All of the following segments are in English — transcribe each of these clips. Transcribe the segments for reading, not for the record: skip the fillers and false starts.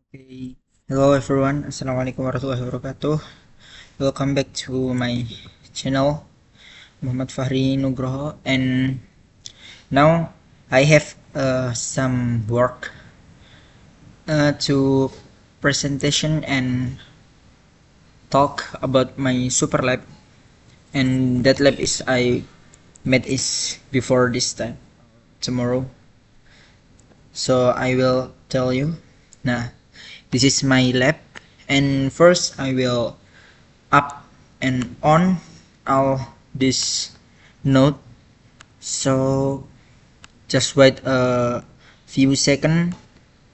Okay. Hello everyone, Assalamualaikum warahmatullahi wabarakatuh. Welcome back to my channel, Muhammad Fahri Nugroho. And now I have some work to presentation and talk about my super lab. And that lab is I made is before this time, tomorrow. So I will tell you. Nah, this is my lab. And first I will up and on all this node, so just wait a few seconds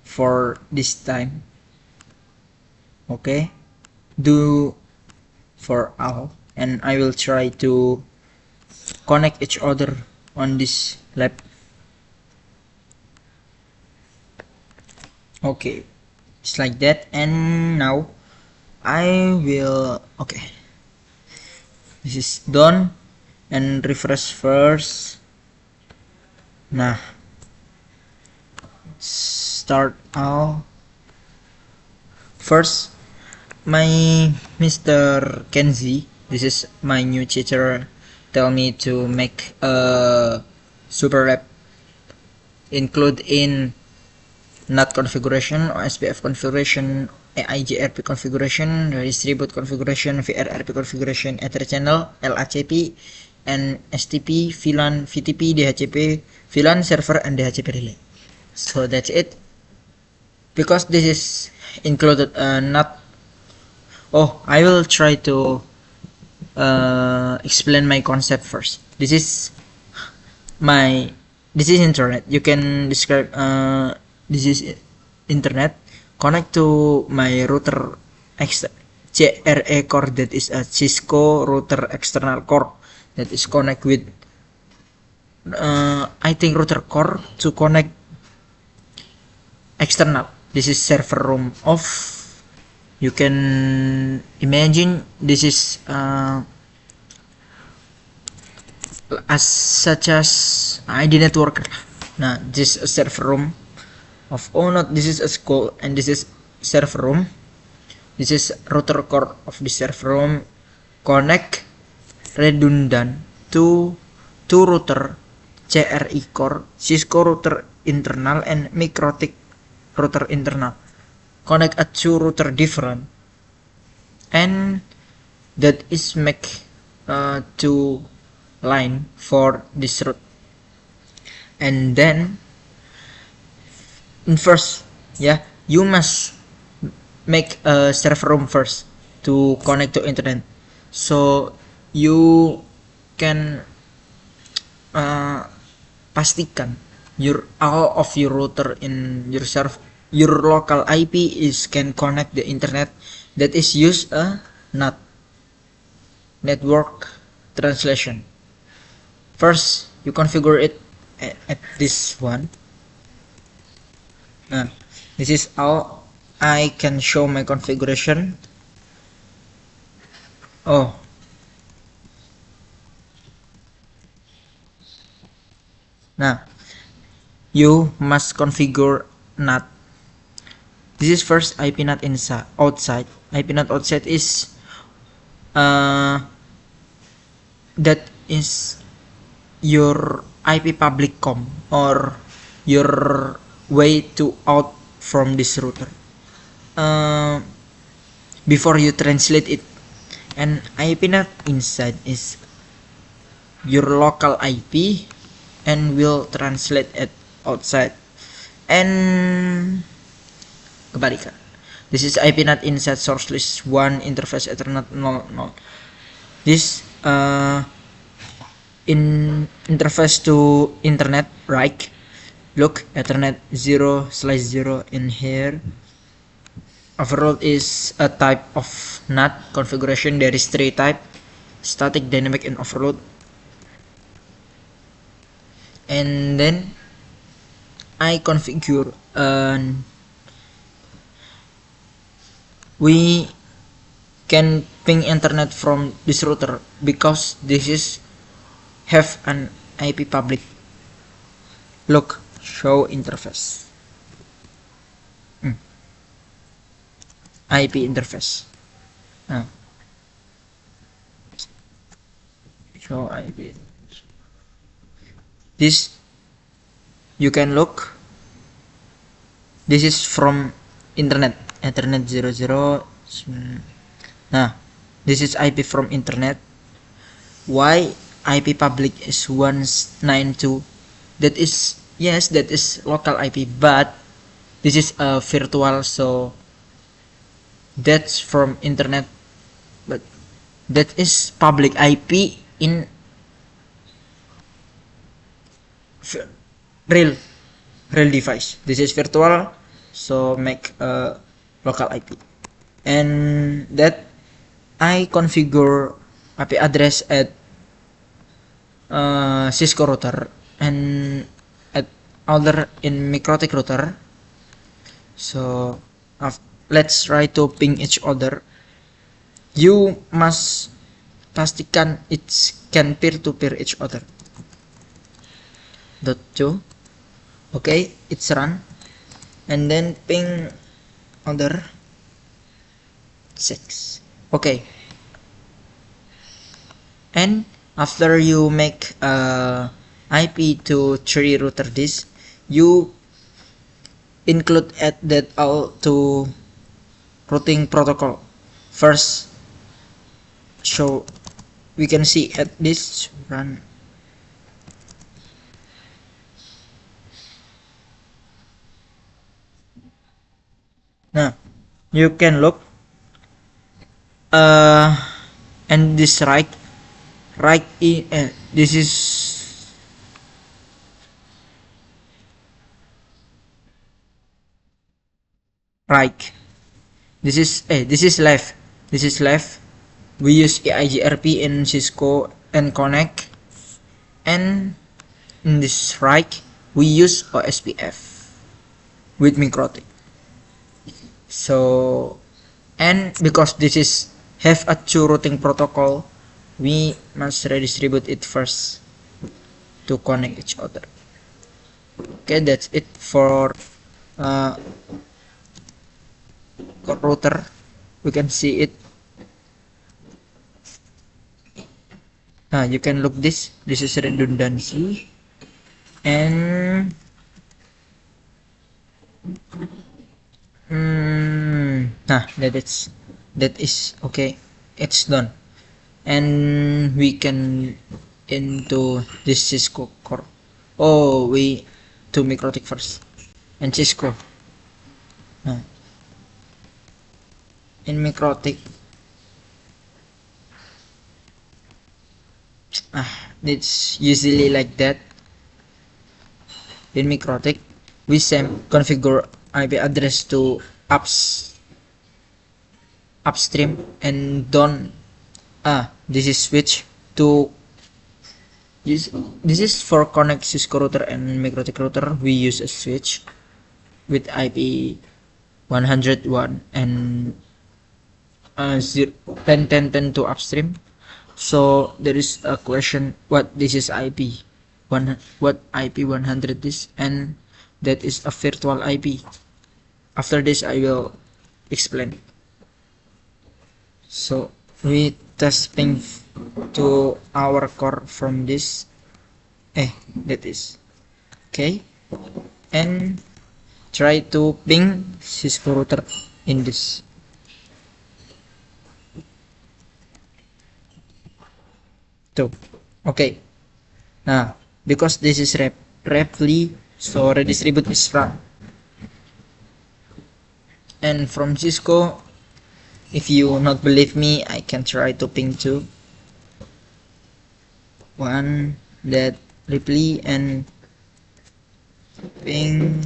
for this time. Okay, do for all, and I will try to connect each other on this lab. Okay, it's like that. And now I will, okay, this is done, and refresh first. Nah, start all. First, my Mr. Kenzie, this is my new teacher, tell me to make a super lab include in NAT configuration, OSPF configuration, AIGRP configuration, distribute configuration, VRRP configuration, Ether channel, LACP, and STP, VLAN, VTP, DHCP, VLAN server, and DHCP relay. So that's it. Because this is included NAT. Oh, I will try to explain my concept first. This is internet. You can describe this is internet. Connect to my router CRA core, that is a Cisco router external core that is connect with I think router core to connect external. This is server room off. You can imagine this is as such as ID networker. Now this is a server room of not this is a school, and this is server room. This is router core of the server room. Connect redundant to two router CRI core, Cisco router internal, and MikroTik router internal. Connect a two router different, and that is make two line for this route. And then in first, you must make a server room first to connect to internet, so you can pastikan all of your router in your local IP is can connect the internet that is use a NAT, network translation. First, you configure it at this one. This is how I can show my configuration. Oh, now you must configure NAT. This is first IP NAT inside, outside. IP NAT outside is that is your IP public com, or your way to out from this router before you translate it. And IP NAT inside is your local IP and will translate it outside. And kebalikan. This is IP NAT inside source list 1 interface Ethernet 00. This in interface to internet, right? Look, Ethernet 0/0 in here. Overload is a type of NAT configuration. There is three type: static, dynamic, and overload. And then I configure we can ping internet from this router because this is have an IP public. Look, show interface. IP interface. Nah, show IP. This you can look. This is from internet, Ethernet 00. Nah, this is IP from internet. Why IP public is 192? That is, yes, that is local IP, but this is a virtual, so that's from internet, but that is public IP in real device. This is virtual, so make a local IP. And that I configure IP address at Cisco router and at other in MikroTik router. So let's try to ping each other. You must pastikan it can peer-to-peer each other. .2. Okay, it's run, and then ping other 6. Okay, and after you make IP to 3 router disk, you include at that all to routing protocol first. So we can see at this run. Now you can look and this right in this is right, this is left, we use EIGRP in Cisco and Connect, and in this right we use OSPF with MikroTik. So, and because this is have a 2 routing protocol, we must redistribute it first to connect each other. Okay, that's it for router. We can see it. You can look this is redundancy, and that is okay, it's done, and we can into this Cisco core. We to MikroTik first and Cisco. In MikroTik, it's usually like that. In MikroTik, we configure IP address to upstream and don't this is switch to this is for connect Cisco router and MikroTik router. We use a switch with IP 101 and 10 to upstream. So there is a question what this is IP what IP 100 is, and that is a virtual IP. After this I will explain. So we test ping to our core from this that is okay, and try to ping Cisco router in this. Okay, now because this is reply, so redistribute is run, and from Cisco, if you not believe me, I can try to ping to one that reply and ping.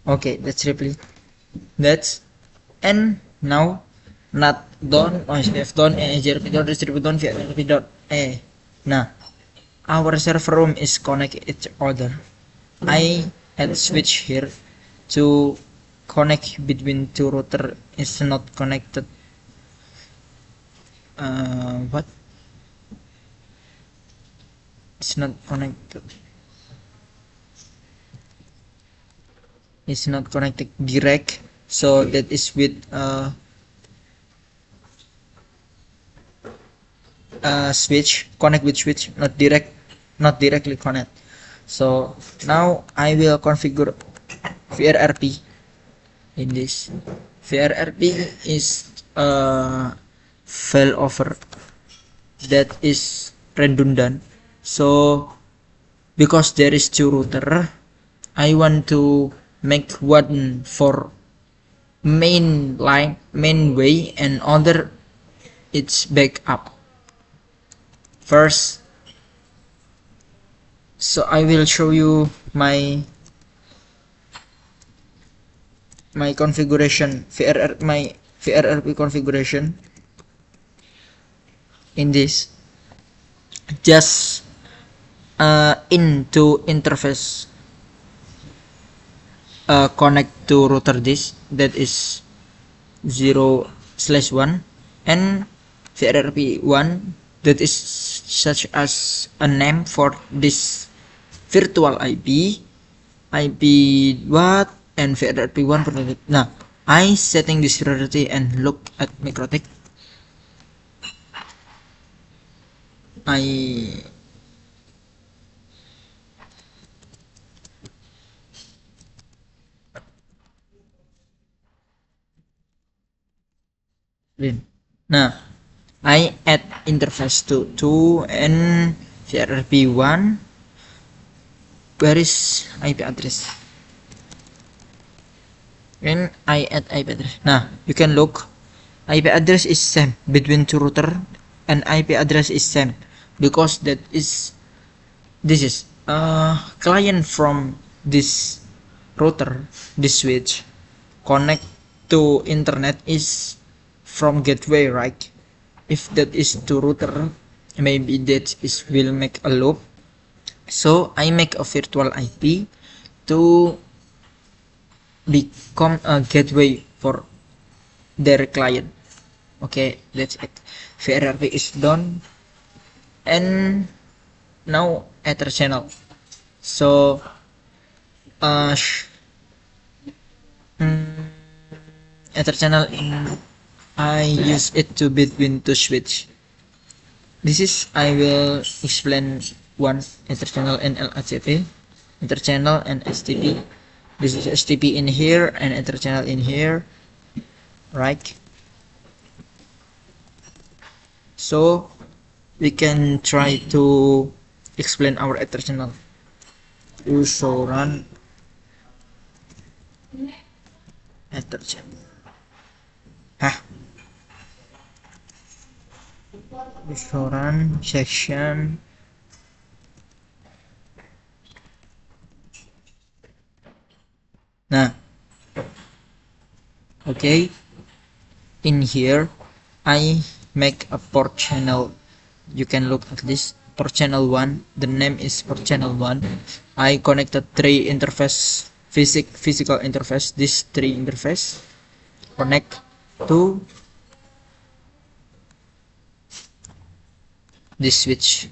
Okay, that's reply. That's, and now not done, OSPF done, and AGRP done, distribute done, VRP done. Now our server room is connect each other. I add switch here to connect between 2 router is not connected. What? It's not connected. It's not connected direct. so that is with switch, connect with switch, not directly connect. So now I will configure VRRP. In this VRRP is a failover that is redundant. So because there is two router, I want to make one for main line, main way, and other its backup. First, so I will show you my configuration, my VRRP configuration. In this, just into interface connect to router this, that is 0/1, and VRRP1, that is such as a name for this virtual IP what, and VRRP1 protected. Now I setting this priority and look at MikroTik. Nah, I add interface to 2 and VRRP1. Where is IP address? When I add IP address, now you can look, IP address is same between two router, and IP address is same because this is a client from this router, this switch connect to internet is from gateway, right? If that is to router, maybe that is will make a loop. So I make a virtual IP to become a gateway for their client. Okay, that's it. VRRP is done, and now Ether channel. So Ether channel I use it to between two switch. This is I will explain one Ether channel and LHCP, Ether channel and STP. This is STP in here and Ether channel in here, right? So we can try to explain our Ether channel. You show run Ether channel. You show run section. Nah, okay, in here I make a port channel. You can look at this port channel 1. The name is port channel 1. I connected 3 interface, physical interface. This 3 interface connect to this switch.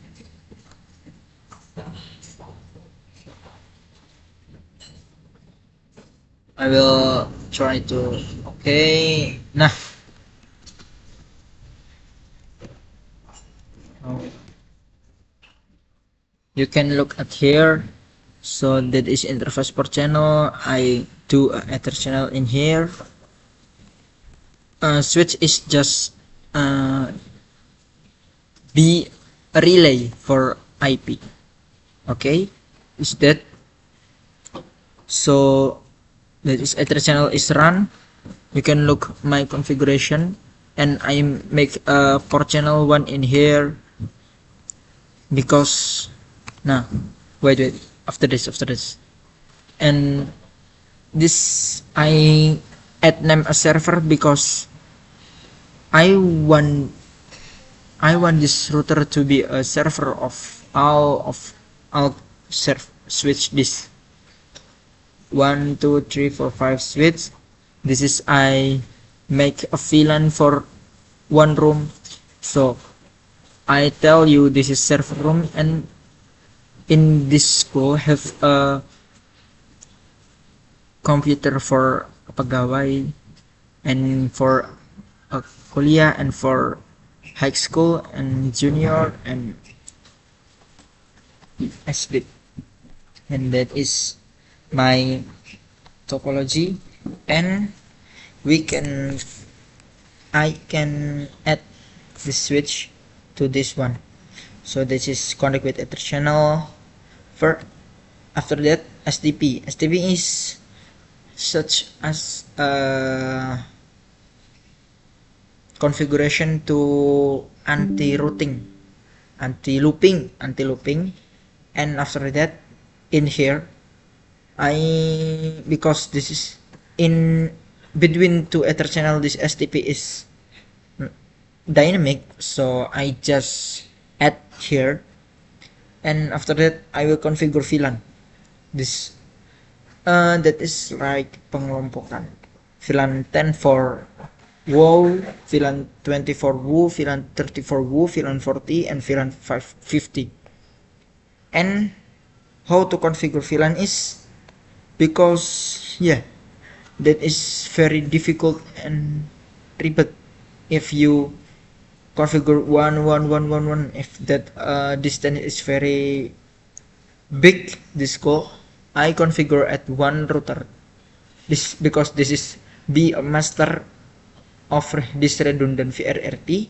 I will try to, okay, nah. You can look at here. So that is interface port channel. I do a Ether channel in here. Switch is just be a relay for IP. Okay, is that? So that is Ether channel is run. You can look my configuration, and I make a port channel 1 in here because now wait after this, and this I add name a server because I want this router to be a server of all switch. This 1 2 3 4 5 switch. This is I make a VLAN for one room. So I tell you this is server room, and in this school have a computer for pegawai, and for kuliah, and for high school and junior and SD. And that is my topology. And we can I can add the switch to this one. So this is connect with Ether channel. After that, SDP. SDP is such as configuration to anti-routing, anti-looping, and after that, in here, because this is in between two Ether channel, this SDP is dynamic, so I just add here, and after that I will configure VLAN. This that is like pengelompokan. VLAN 10 for WoW, VLAN 20 for WoW, VLAN 30 for WoW, VLAN 40, and VLAN 50. And how to configure VLAN is because that is very difficult and ribet if you configure 1 if that distance is very big. This call I configure at one router, this because this is be a master of this redundant VRRT.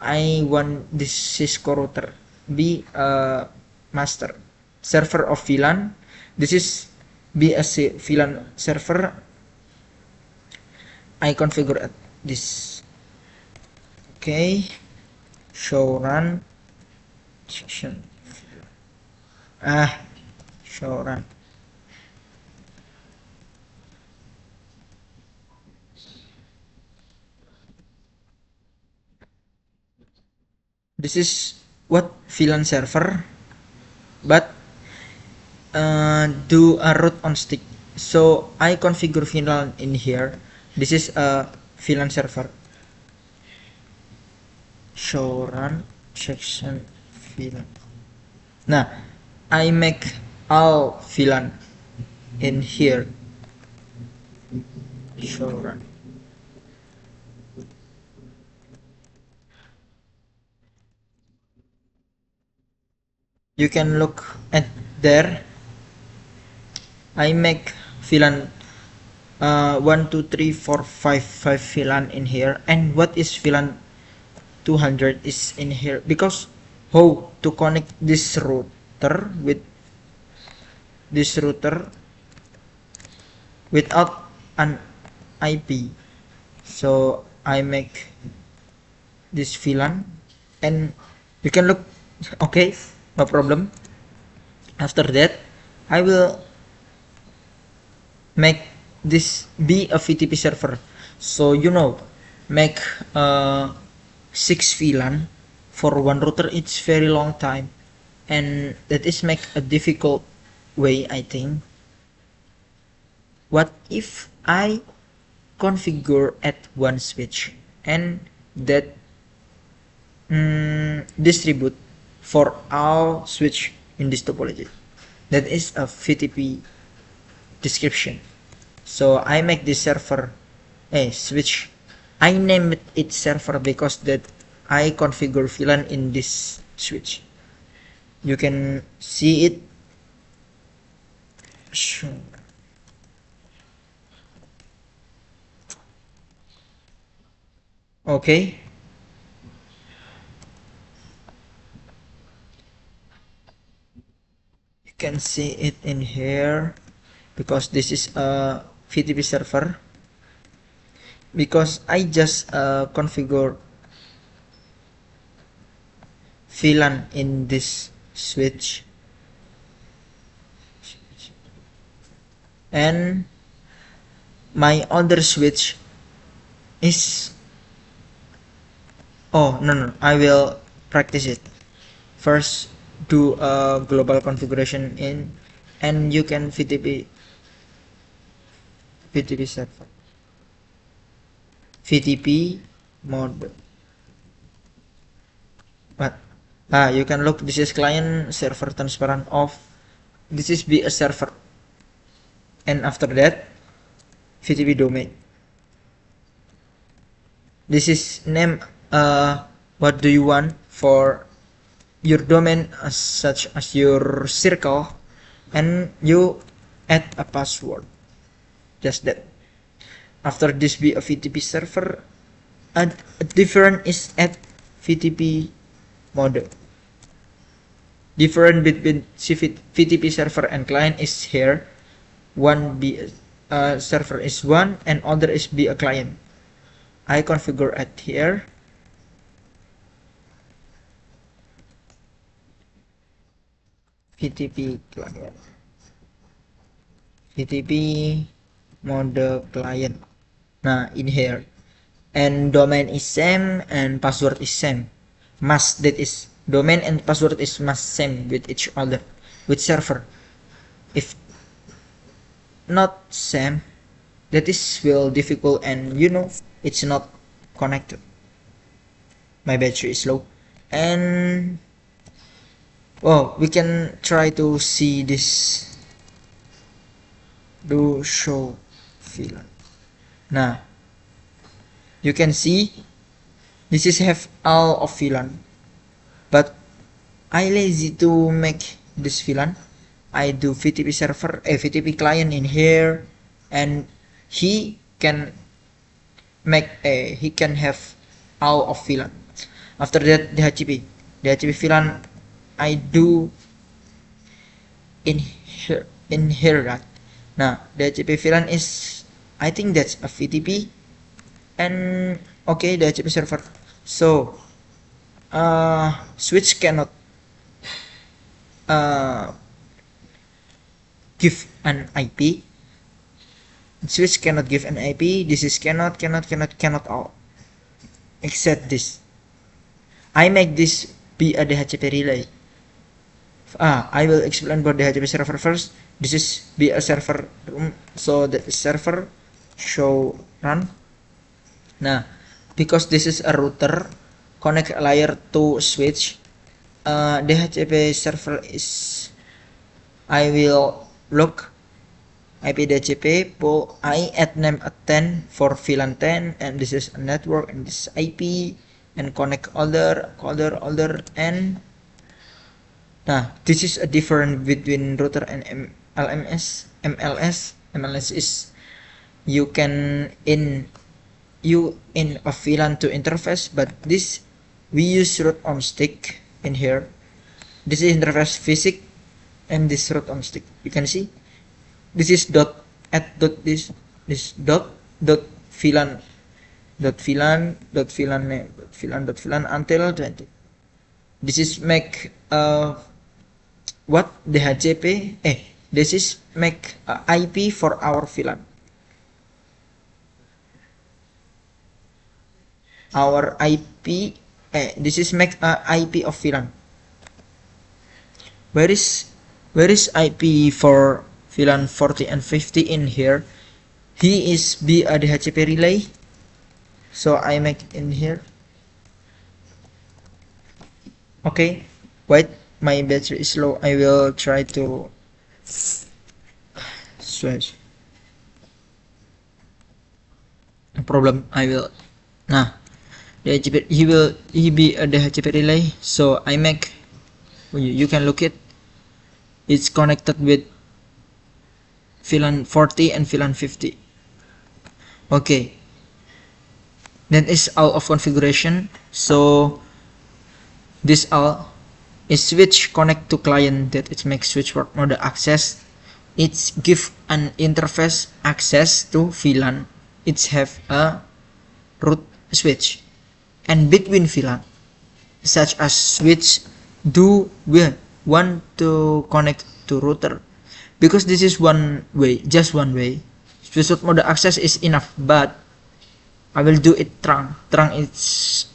I want this Cisco router be a master server of VLAN. This is be a VLAN server. I configure at this. Okay, show run section. Show run. This is what VLAN server, but do a root on stick. So I configure VLAN in here. This is a VLAN server. Show run section VLAN. Nah, I make all VLAN in here. Show run. You can look at there. I make VLAN 1 2 3 4 5 VLAN in here. And what is VLAN 200 is in here, because how to connect this router with this router without an IP. So I make this VLAN, and you can look. Okay, no problem. After that, I will make this be a VTP server. So make 6 VLAN for one router. It's very long time, and that is make a difficult way, I think. What if I configure at one switch and that distribute for all switch in this topology? That is a VTP description. So I make this server a switch. I name it server because that I configure VLAN in this switch. You can see it. Sure. Okay. You can see it in here because this is a VTP server. Because I just configure VLAN in this switch, and my other switch is no, I will practice it first. Do a global configuration in, and you can VTP server, VTP mode. But you can look, this is client server transparent off. This is be a server, and after that VTP domain. This is name what do you want for your domain, such as your circle, and you add a password, just that. After this be a VTP server, a different is add VTP model. Different between VTP server and client is here. One be a server is one and other is be a client. I configure it here. VTP client, VTP mode client. Nah, in here, and domain is same and password is same. Must, that is domain and password is must same with each other with server. If not same, that is will difficult, and it's not connected. My battery is low, and we can try to see this. Do show VLAN. Nah, you can see this is have all of VLAN, but I lazy to make this VLAN. I do VTP server, VTP client in here, and he can make he can have all of VLAN. After that, DHCP VLAN I do in here right. Now DHCP VLAN is, I think that's a VTP, and okay, DHCP server. So switch cannot give an IP. Switch cannot give an IP. This is cannot all, except this. I make this be a DHCP relay. I will explain about DHCP server first. This is be a server room, so the server show run. Now, because this is a router, connect layer 2 switch. DHCP server is, I will look IP DHCP pool. I add name a 10 for VLAN 10, and this is a network, and this is IP, and connect other, and now this is a difference between router and MLS. MLS is you can in a VLAN to interface, but this we use root on stick in here. This is interface physics, and this root on stick. You can see this is dot at dot this dot VLAN until 20. This is make what DHCP. This is make IP for our VLAN. Our IP. This is make IP of VLAN. Where is IP for VLAN 40 and 50 in here? He is be a DHCP relay, so I make in here. Okay, wait, my battery is low. I will try to switch. No problem. I will. Nah, DHCP, he be a DHCP relay, so I make. You can look it. It's connected with VLAN 40 and VLAN 50. Okay, that is all of configuration. So this all is switch connect to client, that it makes switchboard node access. It's give an interface access to VLAN. It's have a root switch, and between VLAN, such as switch do we want to connect to router, because this is one way, just one way. Switchboard mode access is enough, but I will do it trunk. Trunk is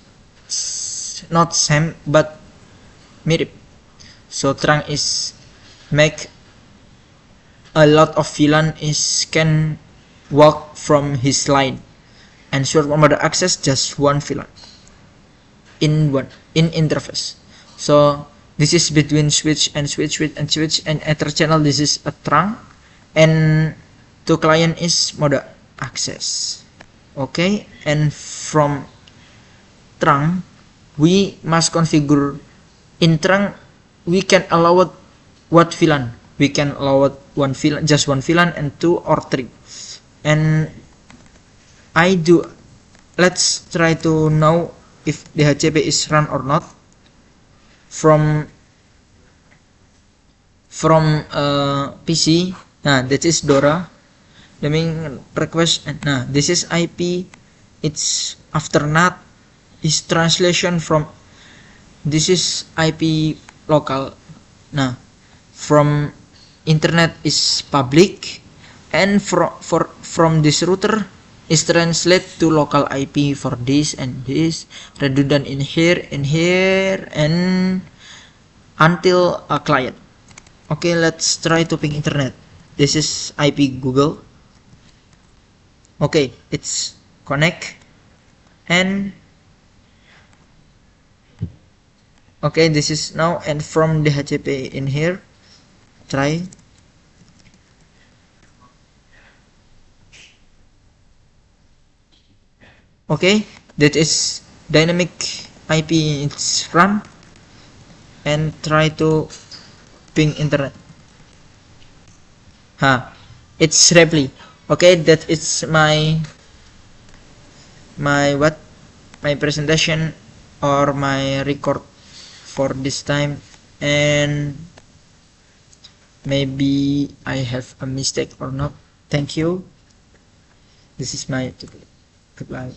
not same but mirip. So trunk is make a lot of VLAN is can walk from his line, and switchboard mode access just one VLAN in interface. So this is between switch and switch and ether channel. This is a trunk, and to client is mode access. Okay, and from trunk we must configure. In trunk we can allow what VLAN. We can allow one VLAN, just one VLAN, and 2 or 3. And let's try to know if DHCP is run or not from PC. Nah, that is DORA. Let me request. Nah, this is IP. It's after NAT is translation from. This is IP local. Nah, from internet is public, and from this router is translate to local IP for this and this, redundant in here, and until a client. Okay, let's try to ping internet. This is IP Google. Okay, it's connect, and okay, this is now, and from the DHCP in here, try. Okay, that is dynamic IP. It's run, and try to ping internet. It's Reply. Okay, that is my presentation or my record for this time, and maybe I have a mistake or not. Thank you. This is my goodbye.